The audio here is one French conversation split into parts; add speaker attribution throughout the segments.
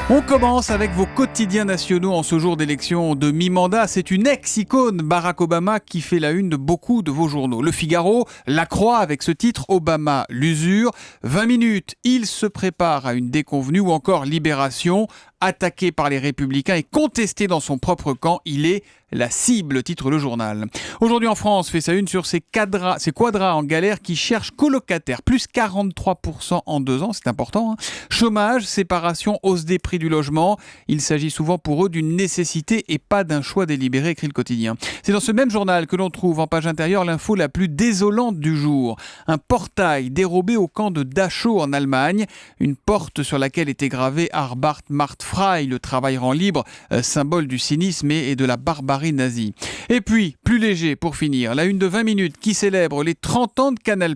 Speaker 1: On commence avec vos quotidiens nationaux en ce jour d'élection de mi-mandat. C'est une ex-icône, Barack Obama, qui fait la une de beaucoup de vos journaux. Le Figaro, La Croix avec ce titre, Obama, l'usure. 20 minutes, il se prépare à une déconvenue, ou encore Libération, attaqué par les Républicains et contesté dans son propre camp. Il est la cible, titre le journal. Aujourd'hui en France, fait sa une sur ces quadras en galère qui cherchent colocataires. Plus 43% en 2 ans, c'est important. Chômage, séparation, hausse des prix du logement. Il s'agit souvent pour eux d'une nécessité et pas d'un choix délibéré, écrit le quotidien. C'est dans ce même journal que l'on trouve en page intérieure l'info la plus désolante du jour. Un portail dérobé au camp de Dachau en Allemagne. Une porte sur laquelle était gravé Arbeit macht frei, le travail rend libre, symbole du cynisme et de la barbarie nazie. Et puis, plus léger pour finir, la une de 20 minutes qui célèbre les 30 ans de Canal+,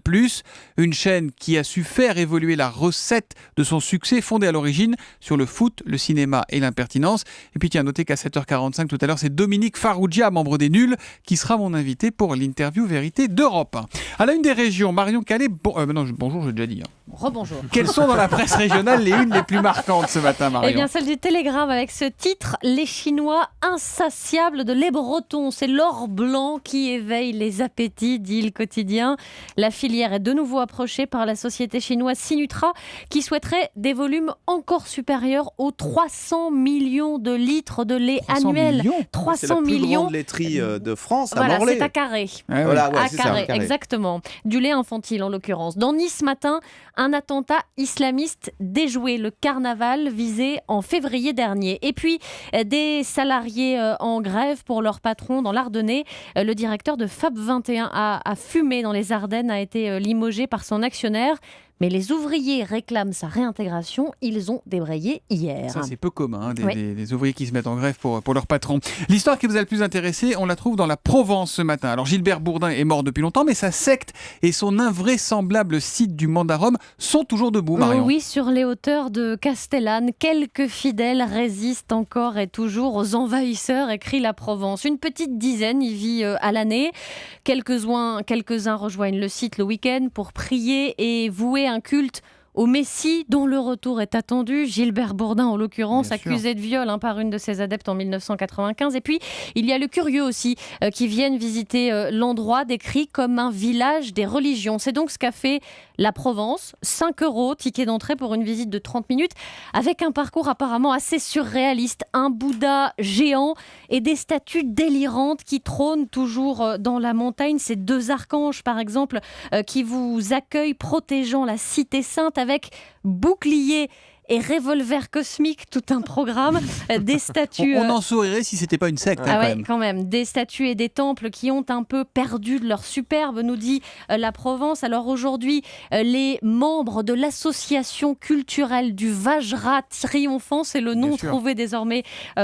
Speaker 1: une chaîne qui a su faire évoluer la recette de son succès, fondée à l'origine sur le foot, le cinéma et l'impertinence. Et puis tiens, notez qu'à 7h45 tout à l'heure, c'est Dominique Farrugia, membre des Nuls, qui sera mon invité pour l'interview Vérité d'Europe. À la une des régions, Marion Calais, bonjour, j'ai déjà dit.
Speaker 2: Rebonjour.
Speaker 1: Quelles sont dans la presse régionale les unes les plus marquantes ce matin, Marion?
Speaker 2: Eh bien, celle du Télégramme avec ce titre, les Chinois insatiables de lait breton. C'est l'or blanc qui éveille les appétits, dit le quotidien. La filière est de nouveau approchée par la société chinoise Sinutra qui souhaiterait des volumes encore supérieurs aux 300 millions de litres de lait
Speaker 1: 300
Speaker 2: annuel.
Speaker 1: millions
Speaker 2: 300
Speaker 3: C'est la plus
Speaker 2: millions.
Speaker 3: grande laiterie de France, à
Speaker 2: Voilà,
Speaker 3: Morlaix.
Speaker 2: c'est à Carré.
Speaker 3: Voilà, ouais,
Speaker 2: À
Speaker 3: c'est
Speaker 2: Carré,
Speaker 3: ça,
Speaker 2: exactement. Du lait infantile en l'occurrence. Dans Nice ce matin, un attentat islamiste déjoué, le carnaval visé en février dernier. Et puis, des salariés en grève pour leur patron dans l'Ardennais. Le directeur de Fab 21 a fumé dans les Ardennes, a été limogé par son actionnaire. Mais les ouvriers réclament sa réintégration. Ils ont débrayé hier.
Speaker 1: Ça, c'est peu commun,
Speaker 2: Oui.
Speaker 1: des ouvriers qui se mettent en grève pour leur patron. L'histoire qui vous a le plus intéressé, on la trouve dans la Provence ce matin. Alors, Gilbert Bourdin est mort depuis longtemps, mais sa secte et son invraisemblable site du Mont d'Arôme sont toujours debout, Marion.
Speaker 2: Oui, sur les hauteurs de Castellane, quelques fidèles résistent encore et toujours aux envahisseurs, écrit la Provence. Une petite dizaine y vit à l'année. Quelques-uns rejoignent le site le week-end pour prier et vouer un culte au Messie, dont le retour est attendu. Gilbert Bourdin, en l'occurrence,
Speaker 1: Bien sûr.
Speaker 2: accusé de viol par une de ses adeptes en 1995. Et puis, il y a le curieux aussi, qui viennent visiter l'endroit décrit comme un village des religions. C'est donc ce qu'a fait la Provence. 5 €, ticket d'entrée pour une visite de 30 minutes, avec un parcours apparemment assez surréaliste. Un Bouddha géant et des statues délirantes qui trônent toujours dans la montagne. Ces 2 archanges, par exemple, qui vous accueillent, protégeant la cité sainte avec bouclier et revolver cosmique, tout un programme, des statues...
Speaker 1: On en sourirait si c'était pas une secte,
Speaker 2: Ah
Speaker 1: quand
Speaker 2: ouais,
Speaker 1: même.
Speaker 2: quand même. Des statues et des temples qui ont un peu perdu de leur superbe, nous dit la Provence. Alors aujourd'hui, les membres de l'association culturelle du Vajra triomphant, c'est le nom
Speaker 1: Bien sûr.
Speaker 2: trouvé désormais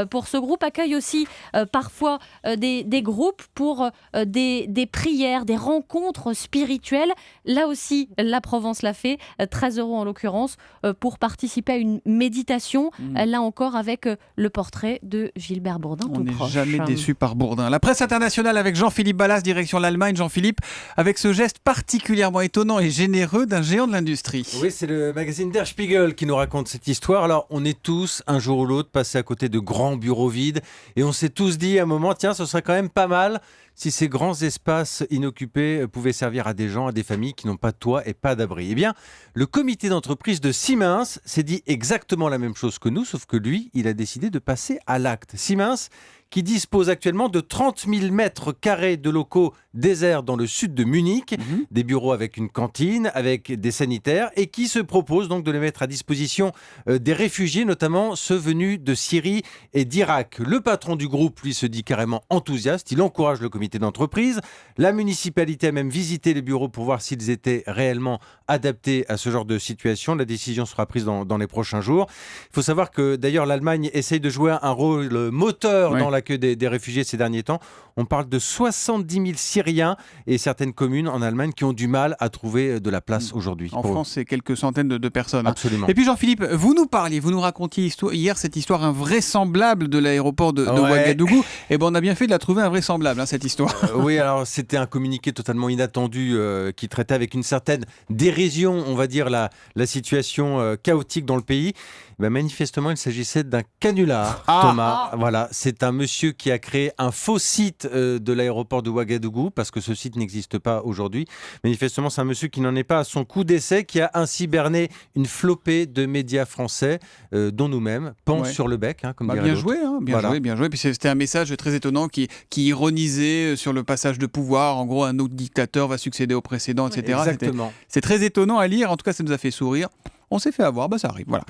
Speaker 2: pour ce groupe, accueillent aussi parfois des groupes pour des prières, des rencontres spirituelles. Là aussi, la Provence l'a fait, 13 € en l'occurrence, pour participer à une méditation, là encore avec le portrait de Gilbert Bourdin.
Speaker 1: On
Speaker 2: tout
Speaker 1: n'est
Speaker 2: proche.
Speaker 1: jamais déçu par Bourdin. La presse internationale avec Jean-Philippe Ballas, direction l'Allemagne. Jean-Philippe, avec ce geste particulièrement étonnant et généreux d'un géant de l'industrie.
Speaker 4: Oui, c'est le magazine Der Spiegel qui nous raconte cette histoire. Alors, on est tous, un jour ou l'autre, passés à côté de grands bureaux vides et on s'est tous dit à un moment, tiens, ce serait quand même pas mal si ces grands espaces inoccupés pouvaient servir à des gens, à des familles qui n'ont pas de toit et pas d'abri. Eh bien, le comité d'entreprise de Siemens s'est dit exactement la même chose que nous, sauf que lui, il a décidé de passer à l'acte. Siemens, qui dispose actuellement de 30 000 mètres carrés de locaux déserts dans le sud de Munich, des bureaux avec une cantine, avec des sanitaires, et qui se propose donc de les mettre à disposition des réfugiés, notamment ceux venus de Syrie et d'Irak. Le patron du groupe, lui, se dit carrément enthousiaste, il encourage le comité d'entreprise. La municipalité a même visité les bureaux pour voir s'ils étaient réellement adaptés à ce genre de situation. La décision sera prise dans les prochains jours. Il faut savoir que d'ailleurs l'Allemagne essaye de jouer un rôle moteur dans la l'accueil des réfugiés ces derniers temps. On parle de 70 000 Syriens et certaines communes en Allemagne qui ont du mal à trouver de la place aujourd'hui.
Speaker 1: En France, c'est quelques centaines de personnes.
Speaker 4: Absolument.
Speaker 1: Et puis Jean-Philippe, vous nous racontiez hier cette histoire invraisemblable de l'aéroport de Ouagadougou. Et on a bien fait de la trouver invraisemblable, cette histoire.
Speaker 4: Oui, alors c'était un communiqué totalement inattendu qui traitait avec une certaine dérision, on va dire, la situation chaotique dans le pays. Manifestement, il s'agissait d'un canular, Thomas. Voilà, c'est un monsieur qui a créé un faux site de l'aéroport de Ouagadougou, parce que ce site n'existe pas aujourd'hui. Manifestement, c'est un monsieur qui n'en est pas à son coup d'essai, qui a ainsi berné une flopée de médias français, dont nous-mêmes, pense sur le bec, comme dirait
Speaker 1: bien
Speaker 4: l'autre.
Speaker 1: joué, bien joué. Puis c'était un message très étonnant qui ironisait sur le passage de pouvoir. En gros, un autre dictateur va succéder au précédent, etc.
Speaker 4: Exactement.
Speaker 1: C'est très étonnant à lire. En tout cas, ça nous a fait sourire. On s'est fait avoir, ça arrive. Voilà.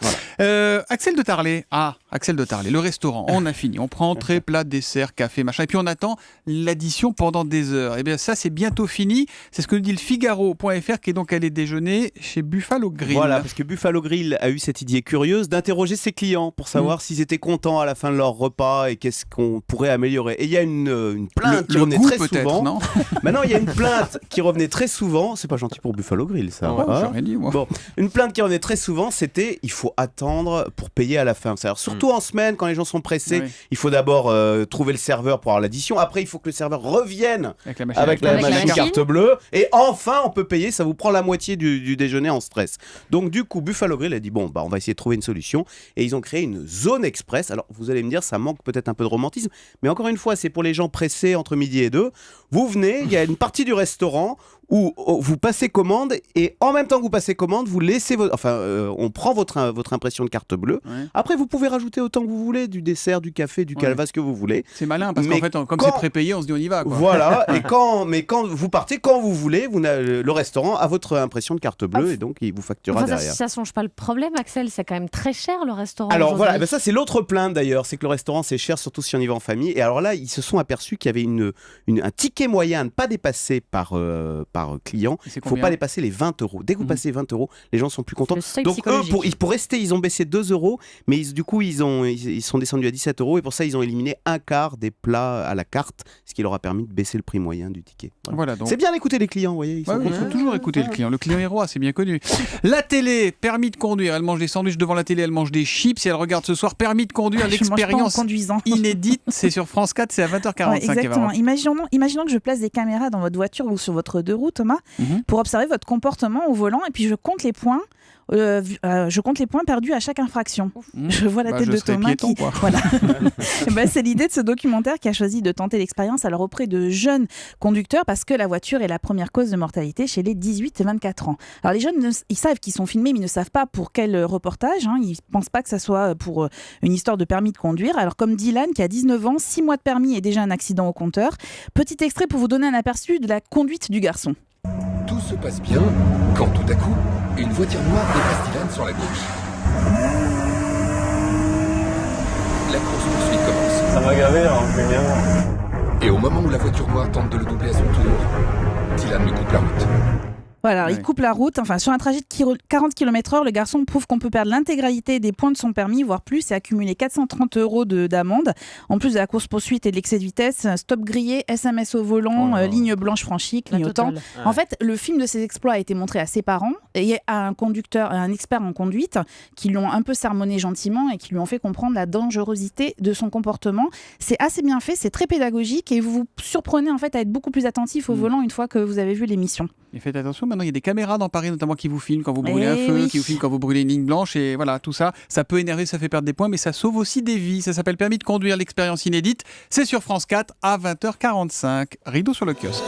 Speaker 1: Axel de Tarlet. Axel de Tarlet, le restaurant. On a fini. On prend entrée, plat, dessert, café, machin. Et puis on attend l'addition pendant des heures. Et bien ça, c'est bientôt fini. C'est ce que nous dit le Figaro.fr qui est donc allé déjeuner chez Buffalo Grill.
Speaker 3: Voilà, parce que Buffalo Grill a eu cette idée curieuse d'interroger ses clients pour savoir s'ils étaient contents à la fin de leur repas et qu'est-ce qu'on pourrait améliorer. Et il y a une plainte qui revenait très souvent.
Speaker 1: Non
Speaker 3: Maintenant, il y a une plainte qui revenait très souvent. C'est pas gentil pour Buffalo Grill, ça.
Speaker 1: J'ai rien dit, moi.
Speaker 3: Bon, une plainte qui revenait très souvent, c'était il faut attendre pour payer à la fin. Alors, surtout en semaine, quand les gens sont pressés, il faut d'abord trouver le serveur pour avoir l'addition. Après, il faut que le serveur revienne avec la machine carte bleue. Et enfin, on peut payer. Ça vous prend la moitié du déjeuner en stress. Donc, du coup, Buffalo Grill a dit bon, on va essayer de trouver une solution. Et ils ont créé une zone express. Alors, vous allez me dire, ça manque peut-être un peu de romantisme. Mais encore une fois, c'est pour les gens pressés entre midi et 2. Vous venez, il y a une partie du restaurant où vous passez commande et en même temps que vous passez commande, vous laissez on prend votre impression de carte bleue. Après, vous pouvez rajouter autant que vous voulez, du dessert, du café, du calva, ce que vous voulez.
Speaker 1: C'est malin parce qu'en fait, comme c'est prépayé, on se dit on y va.
Speaker 3: Voilà. Et quand vous partez, quand vous voulez, le restaurant a votre impression de carte bleue et donc il vous facturera derrière.
Speaker 2: Ça change pas le problème, Axel. C'est quand même très cher le restaurant.
Speaker 3: Alors voilà, ça c'est l'autre plainte d'ailleurs, c'est que le restaurant c'est cher, surtout si on y va en famille. Et alors là, ils se sont aperçus qu'il y avait un ticket moyen à ne pas dépasser par client. Il ne faut pas dépasser les 20 €. Dès que vous passez 20 €, les gens sont plus contents. Donc eux, pour rester, ils ont baissé 2 €, mais du coup ils sont descendus à 17 € et pour ça ils ont éliminé un quart des plats à la carte, ce qui leur a permis de baisser le prix moyen du ticket. Voilà, donc... C'est bien d'écouter les clients, vous voyez.
Speaker 1: Il faut toujours écouter le client. Le client est roi, c'est bien connu. La télé, permis de conduire. Elle mange des sandwichs devant la télé, elle mange des chips et elle regarde ce soir permis de conduire, l'expérience inédite. C'est sur France 4, c'est à 20h45.
Speaker 5: Exactement. Imaginons que je place des caméras dans votre voiture ou sur votre deux roues, Thomas, pour observer votre comportement au volant et puis je compte les points. Perdus à chaque infraction. Je vois la tête de Thomas
Speaker 1: piéton,
Speaker 5: qui... Voilà. C'est l'idée de ce documentaire qui a choisi de tenter l'expérience alors auprès de jeunes conducteurs parce que la voiture est la première cause de mortalité chez les 18 et 24 ans. Alors les jeunes, ils savent qu'ils sont filmés mais ils ne savent pas pour quel reportage. Ils ne pensent pas que ça soit pour une histoire de permis de conduire. Alors comme Dylan qui a 19 ans, 6 mois de permis et déjà un accident au compteur. Petit extrait pour vous donner un aperçu de la conduite du garçon.
Speaker 6: Tout se passe bien quand tout à coup, une voiture noire dépasse Dylan sur la gauche. La course-poursuite commence.
Speaker 7: Ça m'a gavé, hein,
Speaker 6: Et au moment où la voiture noire tente de le doubler à son tour, Dylan lui coupe la route.
Speaker 5: Voilà, il coupe la route. Enfin, sur un trajet de 40 km/h, le garçon prouve qu'on peut perdre l'intégralité des points de son permis, voire plus, et accumuler 430 € d'amende. En plus de la course-poursuite et de l'excès de vitesse, stop grillé, SMS au volant, ligne blanche franchie, clignotant. En fait, le film de ses exploits a été montré à ses parents et à un expert en conduite qui lui ont un peu sermonné gentiment et qui lui ont fait comprendre la dangerosité de son comportement. C'est assez bien fait, c'est très pédagogique et vous vous surprenez en fait à être beaucoup plus attentif au volant une fois que vous avez vu l'émission.
Speaker 1: Et faites attention, maintenant il y a des caméras dans Paris notamment qui vous filment quand vous brûlez un feu, qui vous filment quand vous brûlez une ligne blanche et voilà, tout ça, ça peut énerver, ça fait perdre des points mais ça sauve aussi des vies. Ça s'appelle Permis de conduire, l'expérience inédite. C'est sur France 4 à 20h45. Rideau sur le kiosque.